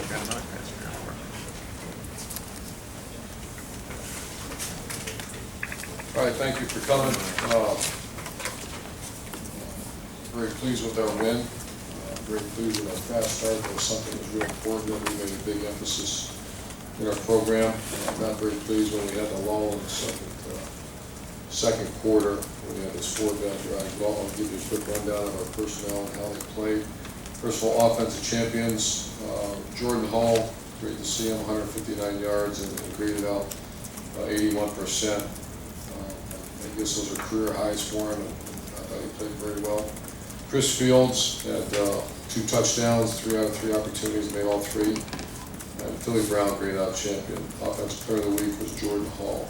got another question here for All right, thank you for coming. Very pleased with our win. Very pleased with our fast start. That was something that was real important, that we made a big emphasis in our program. Not very pleased when we had the lull in the second quarter, when we had this four-down drive. Well, I'll give you a quick rundown of our personnel and how they played. First of all, offensive champions, Jordan Hall, great to see him, 159 yards and graded out 81%. I guess those are career highs for him, and I thought he played very well. Chris Fields had 2 touchdowns, 3 out of 3 opportunities, made all 3. And Philly Brown, graded out champion. Offensive player of the week was Jordan Hall.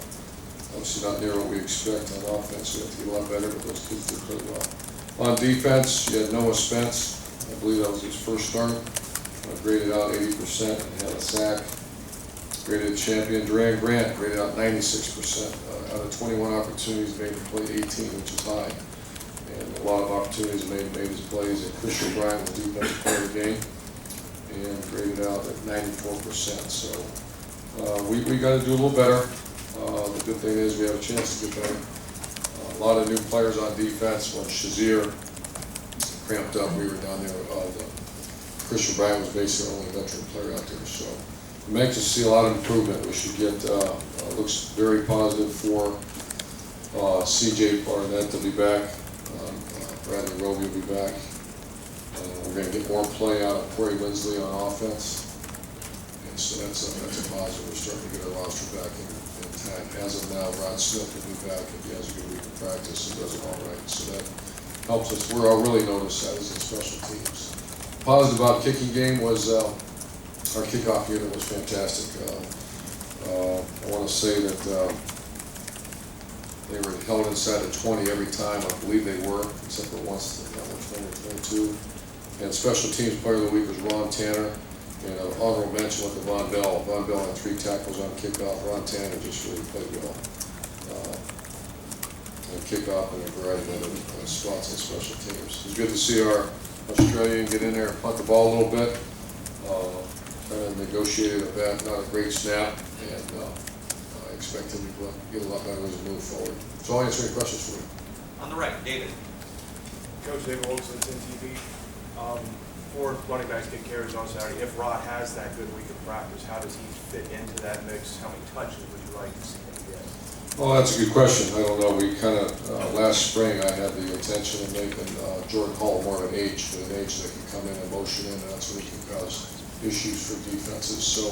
Obviously not near what we expect on offense, so we have to get a lot better, but those kids did play well. On defense, you had Noah Spence. I believe that was his first start. Graded out 80% and had a sack. Graded champion. Duran Grant graded out 96%. Out of 21 opportunities, made him play 18, which is high. And a lot of opportunities made his plays. And Christian Bryant was defensive player of the game and graded out at 94%. So we got to do a little better. The good thing is we have a chance to get better. A lot of new players on defense. When Shazier cramped up, we were down there. Christian Bryant was basically the only veteran player out there. So I'm anxious to see a lot of improvement. We should get, looks very positive for C.J. Barnett to be back. Bradley Roby will be back. We're going to get more play out of Corey Lindsley on offense. And so that's a positive. We're starting to get our roster back in time. As of now, Rod Smith will be back if he has a good week of practice and does it all right. So that helps us. We're all really noticed that as in special teams. Positive about kicking game was our kickoff unit was fantastic. I want to say that they were held inside the 20 every time. I believe they were, except for once, 20 or 22. And special teams player of the week was Ron Tanner. And an honorable mention with Von Bell. Von Bell had 3 tackles on kickoff. Ron Tanner just really played well. And kickoff and a variety of other spots on special teams. It was good to see our Australian get in there and punt the ball a little bit. Kind of negotiated a bad, not a great snap, and I expect him to get a lot better as we move forward. So I'll answer any questions for you. On the right, David. Coach David Wilson, 10 TV. 4 running backs get carries on Saturday. If Rod has that good week of practice, how does he fit into that mix? How many touches would you like to see him get? Well, that's a good question. I don't know. We kind of, last spring, I had the intention of making Jordan Hall more of an H, but an H that can come in and motion in, and that's what can cause issues for defenses. So,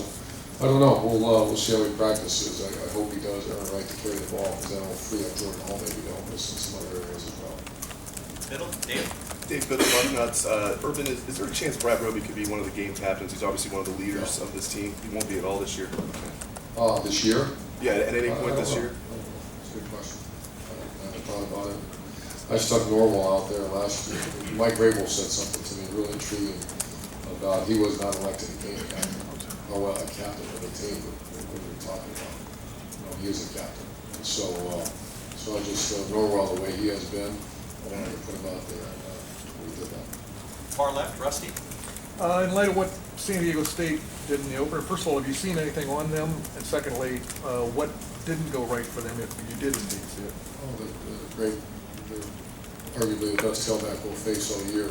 I don't know. We'll see how he practices. I hope he does earn a right to carry the ball, because then it'll free up Jordan Hall maybe to help us in some other areas as well. Middle, David. Dave, Bill Bucknuts, Urban, is there a chance Brad Roby could be one of the game captains? He's obviously one of the leaders of this team. He won't be at all this year. This year? Yeah, at any point this year? That's a good question. I haven't thought about it. I stuck Norwell out there last year. Mike Grable said something to me really intriguing about he was not elected a game captain. Oh, well, a captain of the team, but what we were talking about. He is a captain. And so I just, Norwell, the way he has been, I wanted to put him out there. We did that. Far left, Rusty. In light of what San Diego State did in the opener, first of all, have you seen anything on them? And secondly, what didn't go right for them if you did indeed see it? Oh, they're arguably the best tailback we'll face all year.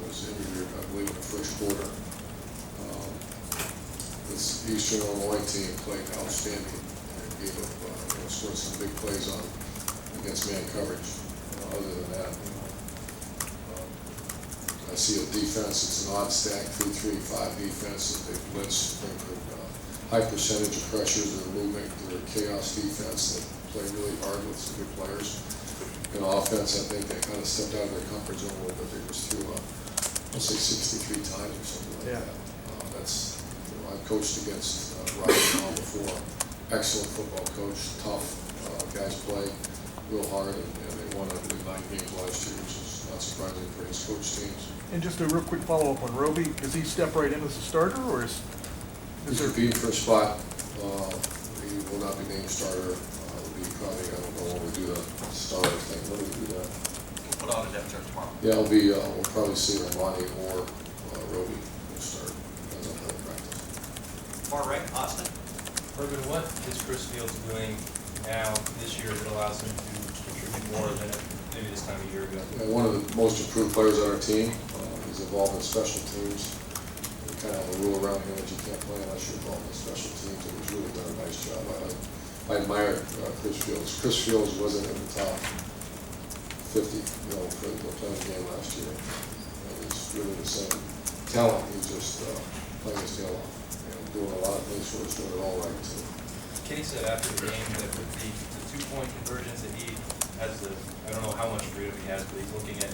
Was injured, I believe, in the first quarter. This Eastern Illinois team played outstanding and gave up, scored some big plays on against man coverage. Other than that, I see a defense. It's an odd stack 3-3-5 defense that they blitz, high percentage of pressures. They're moving. They're a chaos defense that play really hard with some good players. In offense, I think they kind of stepped out of their comfort zone a little bit. They just threw, let's say, 63 times or something like that. That's, I've coached against Roger Hall before. Excellent football coach, tough guys play real hard, and they won, I believe, 9 games last year, which is not surprising for his coach teams. And just a real quick follow-up on Roby. Does he step right in as a starter, or is He's there competing for a spot. He will not be named starter. It'll be probably, I don't know when we do the starter thing. When do we do that? We'll put out a depth chart tomorrow. Yeah, it'll be, we'll probably see Ronnie or Roby will start. Depends on how they practice. Far right, Austin. Urban, what is Chris Fields doing now this year that allows him to contribute more than maybe this time a year ago? And one of the most improved players on our team. He's involved in special teams. We kind of have a rule around here that you can't play unless you're involved in special teams, and he's really done a nice job. I admire Chris Fields. Chris Fields wasn't in the top 50, for the playing game last year. And he's really the same talent. He's just playing his tail off and doing a lot of things for us, doing it all right too. Kenny said after the game that with the 2-point conversions that he has I don't know how much freedom he has, but he's looking at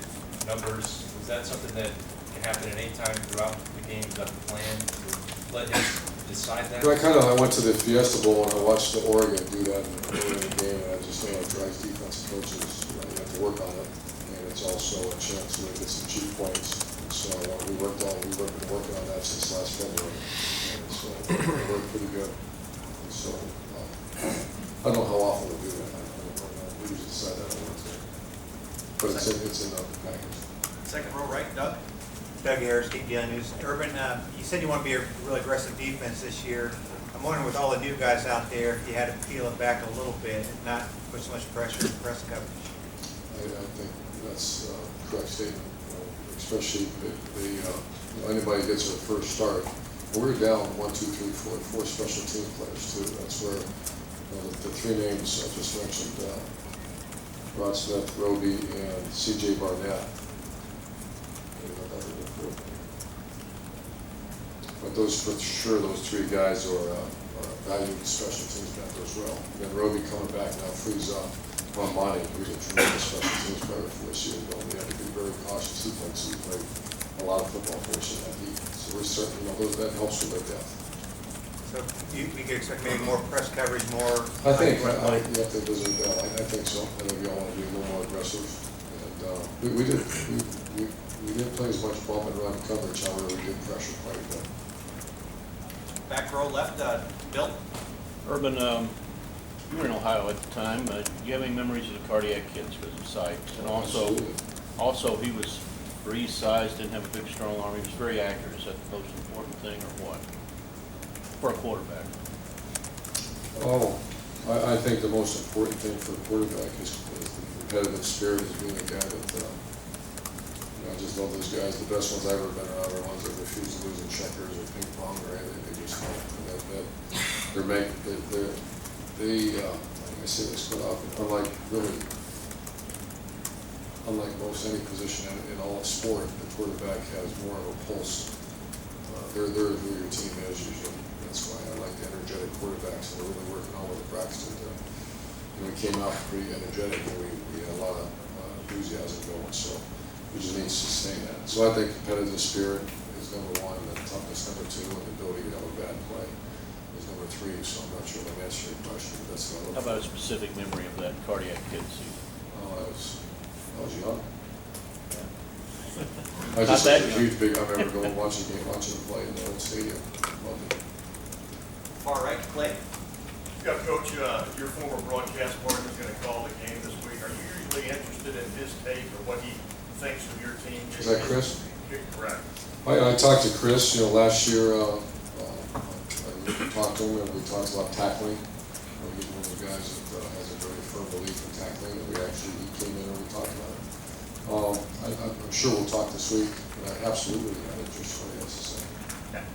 numbers. Is that something that can happen at any time throughout the game? Is that the plan to let him decide that? I went to the Fiesta Bowl and I watched the Oregon do that in the game, and I just know it drives defensive coaches. You have to work on it, and it's also a chance to get some cheap points. And so we've been working on that since last February, and so it worked pretty good. And so I don't know how often we'll do that. I don't know. We usually decide that on Wednesday, but it's in the package. Second row right, Doug. Doug Harris, KPI News. Urban, you said you want to be a really aggressive defense this year. I'm wondering with all the new guys out there, if you had to peel it back a little bit and not put so much pressure in press coverage. I think that's a correct statement, especially if anybody gets their first start. We're down 1, 2, 3, 4 special team players too. That's where the three names I just mentioned, Rod Smith, Roby, and C.J. Barnett. But those, for sure, those three guys are valued special teams back as well. And then Roby coming back now frees up Monty, who's a tremendous special teams player for us years ago. We have to be very cautious. He played a lot of football for us in that defense. So we're certainly, that helps with their depth. So we could expect maybe more press coverage, more. I think, you have to visit that. I think so. I think we all want to be a little more aggressive. And we didn't play as much bump and run coverage, however, we did pressure quite a bit. Back row left, Bill. Urban, you were in Ohio at the time. Do you have any memories of the cardiac kids because of sight? And also, he was Breeze size, didn't have a big, strong arm. He was very accurate. Is that the most important thing, or what? For a quarterback. Oh, I think the most important thing for a quarterback is the competitive spirit, is being a guy that, I just love those guys. The best ones I've ever been around are ones that refuse to lose in checkers or ping pong or anything. They just don't. Like I say this quite often, unlike most any position in all of sport, the quarterback has more of a pulse. They're who your team is usually. That's why I like the energetic quarterbacks, and they're really working on with Braxton. We came out pretty energetic, and we had a lot of enthusiasm going, so we just need to sustain that. So I think competitive spirit is number one, and then toughness number two, and the ability to have a bad play is number three. So I'm not sure if I'm answering your question, but that's what I look How about a for. specific memory of that cardiac kid season? I was young. I Not just that was a young. huge big. I remember going watching him play in the old stadium. Loved it. Far right, Clay. Yeah, Coach, your former broadcast partner is going to call the game this week. Are you usually interested in his take or what he thinks of your team? Is that Chris? Correct. I talked to Chris. Last year I talked to him, and we talked about tackling. He's one of the guys that has a very firm belief in tackling, and he came in and we talked about it. I'm sure we'll talk this week, but I absolutely have interest in what he has to say.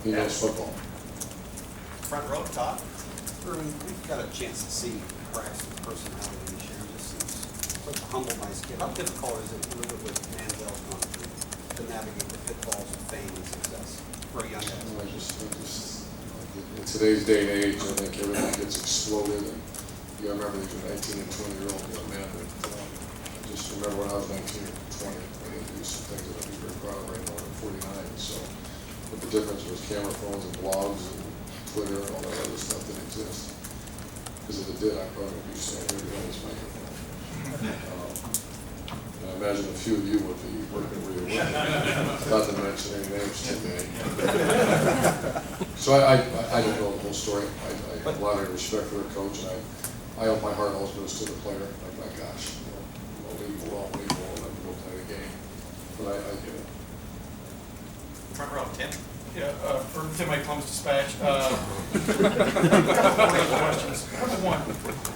He knows football. Front row, Todd. We've got a chance to see Braxton's personality this year. He just seems such a humble, nice kid. How difficult is it to live with Manziel's country to navigate the pitfalls of fame and success for a young guy? In today's day and age, I think everything gets exploded, and you remember these were 19 and 20-year-old young men. But I just remember when I was 19 or 20, I did do some things that I'd be very proud of right now. I'm 49, so but the difference was camera phones and blogs and Twitter and all that other stuff didn't exist. Because if it did, I probably would be standing here behind this microphone. And I imagine a few of you would be working where you're working. Not to mention any names today. So I don't know the whole story. I have a lot of respect for the coach, and I hope my heart always goes to the player. Like, my gosh, I'll leave well, and go play the game. But I get it. Front row, Tim. Yeah, for Semi-Columbus Dispatch. A couple of quick questions. Number one,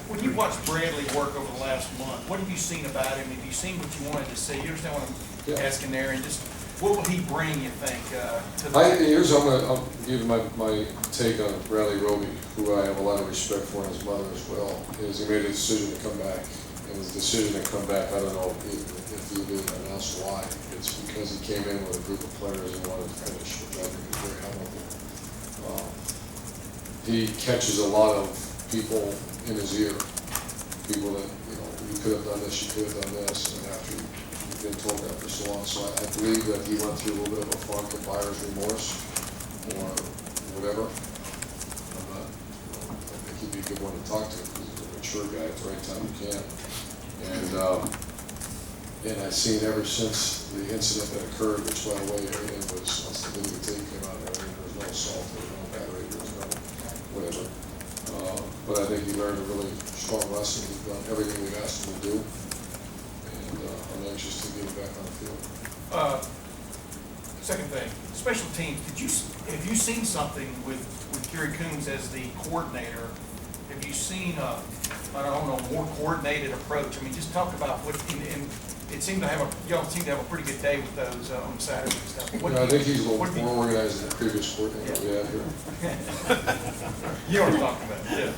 when you watched Bradley work over the last month, what have you seen about him? Have you seen what you wanted to see? You understand what I'm asking there? And just, what will he bring, you think, to the... I'll give you my take on Bradley Roby, who I have a lot of respect for, and his mother as well, is he made a decision to come back. And his decision to come back, I don't know if he didn't announce why. It's because he came in with a group of players and wanted to finish, which I think is very admirable. He catches a lot of people in his ear, people that, you could have done this, you could have done this, and after you've been told that for so long. So I believe that he went through a little bit of a funk of buyer's remorse or whatever. I think he'd be a good one to talk to because he's a mature guy at the right time you can. And I've seen ever since the incident that occurred, which by the way, everything was, once the videotape came out, there was no assault, there was no battery, there was no whatever. But I think he learned a really strong lesson. He's done everything we've asked him to do. And I'm anxious to get him back on the field. Second thing, special teams. Have you seen something with Kerry Coombs as the coordinator? Have you seen I don't know, more coordinated approach? I mean, just talk about what. And it seemed to have y'all seem to have a pretty good day with those on Saturday and stuff. I think he's a little more organized than the previous coordinator we had here. You know what I'm talking about. Yeah.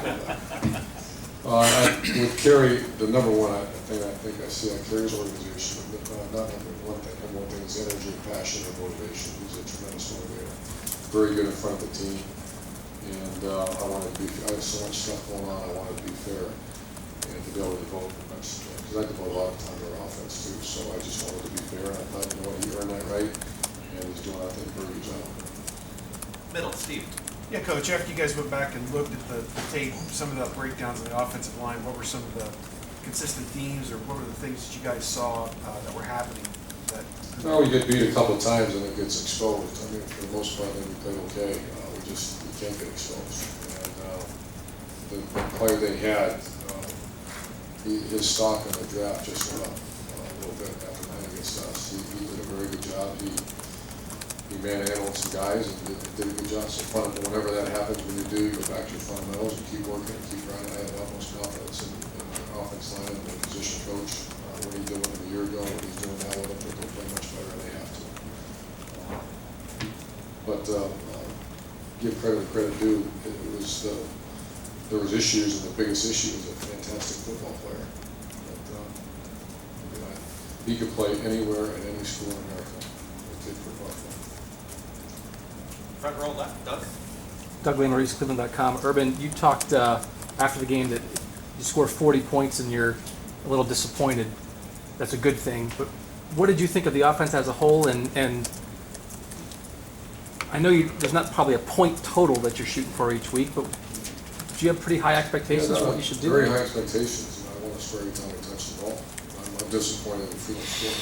With Kerry, the number one thing I think I see on Kerry's organization, not number one thing is energy, passion, and motivation. He's a tremendous motivator. Very good in front of the team. And I have so much stuff going on, I wanted to be fair and to be able to devote much, because I devote a lot of time to our offense too, so I just wanted to be fair, and I thought, he earned that right, and he's doing, I think, a very good job. Middle, Steve. Yeah, Coach, after you guys went back and looked at the tape, some of the breakdowns on the offensive line, what were some of the consistent themes, or what were the things that you guys saw that were happening? Well, we get beat a couple of times and it gets exposed. I mean, for the most part, I think we played okay. We can't get exposed. And the player they had, his stock in the draft just went up a little bit after playing against us. He did a very good job. He manhandled some guys and did a good job. So whenever that happens, when you do, you go back to your fundamentals and keep working and keep running. I have utmost confidence in our offense line and the position coach. What he did with them a year ago, what he's doing now with them, they'll play much better than they have to. But give credit where credit due. There was issues, and the biggest issue was a fantastic football player. But, he could play anywhere at any school in America. He did football. Front row left, Doug. Doug Lane, Cleveland.com. Urban, you talked after the game that you scored 40 points and you're a little disappointed. That's a good thing. But what did you think of the offense as a whole? And I know there's not probably a point total that you're shooting for each week, but do you have pretty high expectations for what you should do? Very high expectations. I want to score every time I touch the ball. I'm disappointed in feeling short.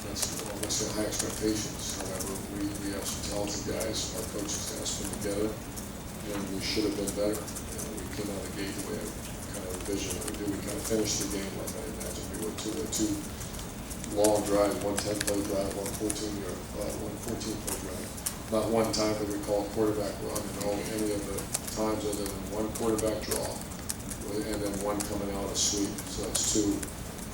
That's high expectations. However, we have some talented guys. Our coaches asked them together, and we should have been better. We came out of the gate the way kind of vision that we do. We kind of finished the game like I imagined we would. Two long drives, one 10-play drive, one 14-play drive. Not one time that we call quarterback run and all any of the times other than one quarterback draw and then one coming out of sweep. So that's two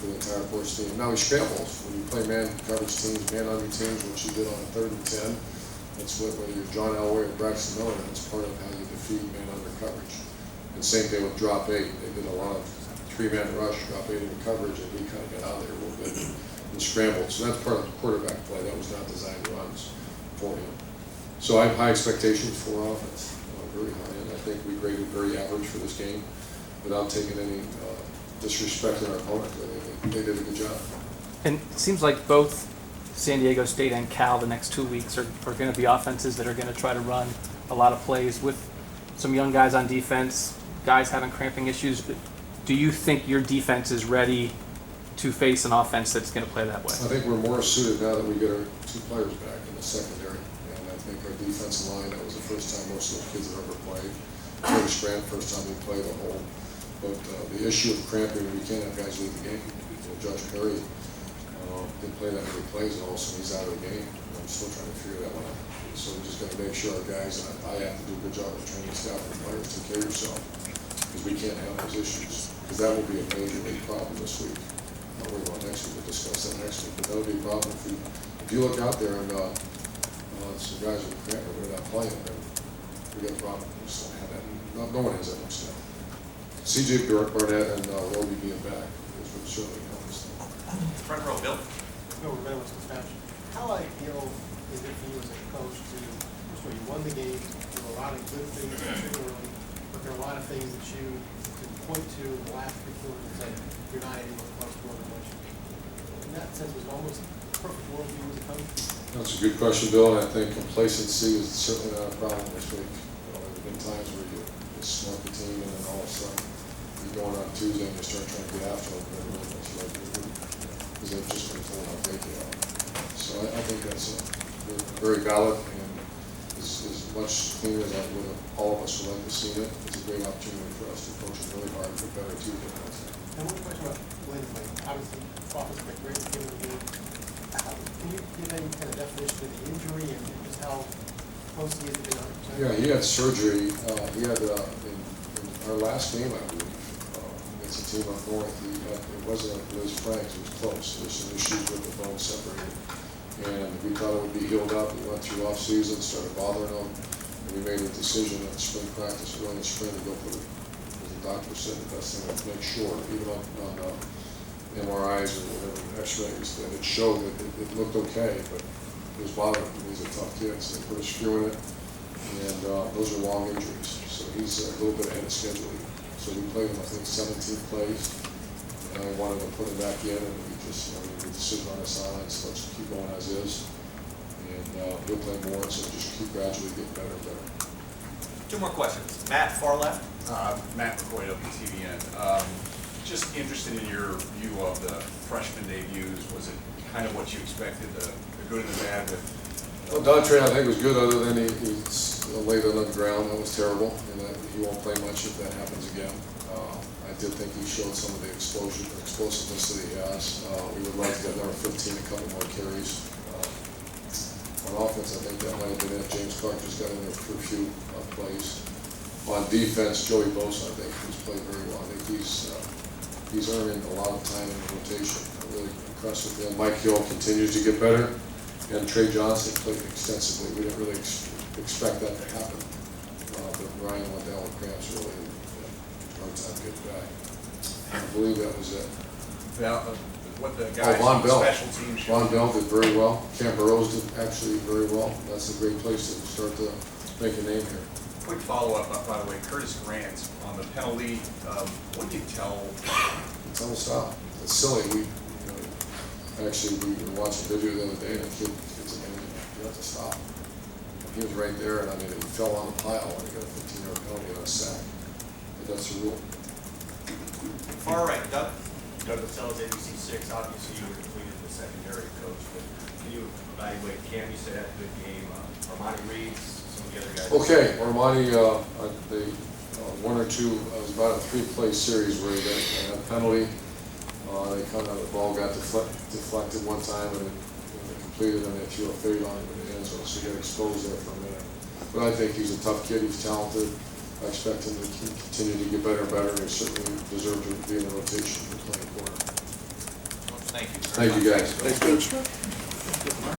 for the entire force team. Now he scrambles. When you play man coverage teams, man under teams, which you did on a 3rd and 10, that's whether you're John Elway or Braxton Miller, that's part of how you defeat man under coverage. And same thing with drop 8. They did a lot of 3-man rush, drop 8 into coverage, and we kind of got out there a little bit and scrambled. So that's part of the quarterback play. That was not designed runs for him. So I have high expectations for our offense, very high, and I think we graded very average for this game without taking any disrespect in our opponent. They did a good job. And it seems like both San Diego State and Cal the next 2 weeks are going to be offenses that are going to try to run a lot of plays with some young guys on defense, guys having cramping issues. But do you think your defense is ready to face an offense that's going to play that way? I think we're more suited now that we get our 2 players back in the secondary. I think our defensive line, that was the first time most of the kids have ever played. Curtis Grant, first time he played a whole. But the issue of cramping, we can't have guys leave the game. Judge Perry didn't play that many plays at all, so he's out of the game. I'm still trying to figure that one out. So we're just gonna make sure our guys, and I have to do a good job of training staff and players, take care of yourself, because we can't have those issues, because that will be a major big problem this week. Not worry about next week, we'll discuss that next week, but that'll be a problem if you look out there and, some guys are cramping, they're not playing, then we got a problem. We just don't have that, no one has that much stuff. CJ Barnett and Roby being back, which would certainly help us. Front row, Bill. Bill Rivera, Wisconsin. How ideal is it for you as a coach to, first of all, you won the game, there were a lot of good things early, but there are a lot of things that you can point to in the last 3 quarters and say, you're not able to punch more than what you beat. In that sense, was it almost a perfect world for you as a coach? That's a good question, Bill, and I think complacency is certainly not a problem this week. There have been times where you smoke the team and then all of a sudden you're going on Tuesday and you start trying to get after them, and everyone looks like you're good, because they've just been told how great they are. So I think that's very valid and as much cleaner as all of us would like to see it. It's a great opportunity for us to coach them really hard and get better too. And one question about Lindsley, obviously, offense played great at the end of the game. Can you give any kind of definition of the injury and just how close he is to being 100%? Yeah, he had surgery. He had in our last game, I believe, against a team up north. It wasn't like Liz Franks. It was close. There's some issues with the bone separated, and we thought it would be healed up. We went through off season, started bothering him, and we made a decision at spring practice, early in spring, to go for it. As the doctor said, the best thing was to make sure, even on MRIs or whatever, X-rays, that it showed that it looked okay, but it was bothering him. He's a tough kid, so they put a screw in it, and those are long injuries. So he's a little bit ahead of schedule. So we played him, I think, 17 plays, and I wanted to put him back in, and we just made a decision on the sidelines, so let's keep going as is, and he'll play more, so just keep gradually getting better and better. 2 more questions. Matt, far left. Matt McCoy, WTVN. Just interested in your view of the freshman debuts. Was it kind of what you expected, the good and the bad with? Well, Dontre, I think, was good, other than he's laid on the ground. That was terrible, and he won't play much if that happens again. I did think he showed some of the explosiveness that he has. We would like to get number 15 a couple more carries. On offense, I think that might have been it. James Clark just got in there for a few plays. On defense, Joey Bosa, I think, he's played very well. I think he's earning a lot of time in the rotation. I'm really impressed with him. Mike Hill continues to get better, and Trey Johnson played extensively. We didn't really expect that to happen, but Ryan went down with cramps really, and hard time getting back. I believe that was it. What the guys Von on the Bell. special teams should Von Bell did very well. Cam Burrows did actually very well. That's a great place to start to make a name here. Quick follow-up, by the way, Curtis Grant on the penalty. What do you tell? Tell him to stop. It's silly. We were watching a video the other day, and a kid's amazing. You have to stop. He was right there, and I mean, he fell on the pile and he got a 15-yard penalty on a sack. But that's the rule. Far right, Doug. Doug Latell's ABC6, obviously you were completed the secondary coach, but can you evaluate Cam? You said had a good game. Armani Reed, some of the other guys. Okay, Armani, one or two, it was about a 3-play series where they had a penalty. They kind of, the ball got deflected one time and they completed, and they threw a fade on it in the end zone, so he got exposed there for a minute. But I think he's a tough kid, he's talented. I expect him to continue to get better and better, and he certainly deserves to be in the rotation for playing quarter. Thank you. Thank you, guys. Thanks, Coach.